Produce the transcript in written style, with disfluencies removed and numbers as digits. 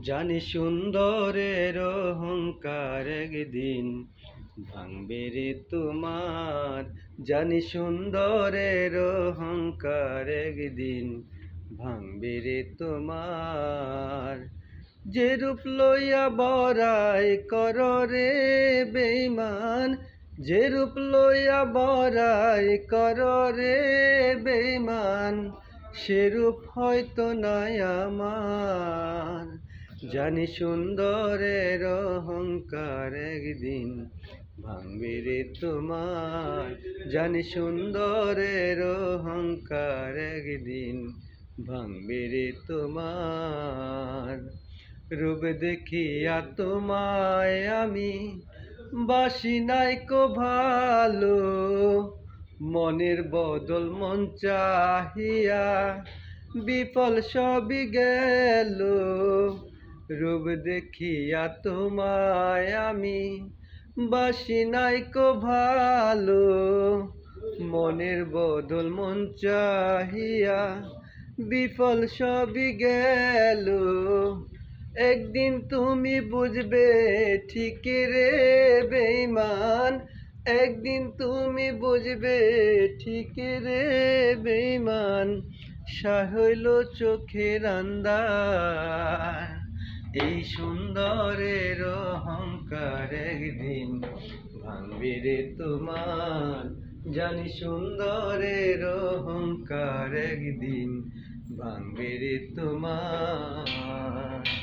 জানি সুন্দরের অহংকার একদিন ভাঙবে রে তোমার। জানি সুন্দরের অহংকার একদিন ভাঙবে রে তোমার। যে রূপ লইয়া বড়াই কর রে বেঈমান, যে রূপ লইয়া বড়াই কর রে বেঈমান, সেরূপ হয়তো নাই আমার। জানি সুন্দরের অহংকার একদিন ভাঙবে রে তোমার। জানি সুন্দরের অহংকার একদিন ভাঙবে রে তোমার। রূপ দেখিয়া তোমায় আমি বাসি নাইকো ভালো, মনের বদল মন চাহিয়া বিফল সবই গেল। রূপ দেখিয়া তোমায় আমি বাসি নাইকো ভালো, মনের বদল মন চাহিয়া বিফল সবই গেল। একদিন তুমি বুঝবে ঠিক রে বেঈমান, একদিন তুমি বুঝবে ঠিক রে বেঈমান, সার হইল চোখের আন্ধার। এই সুন্দরের অহংকার একদিন ভাঙবে রে তোমার। জানি সুন্দরের অহংকার একদিন ভাঙবে রে তোমার।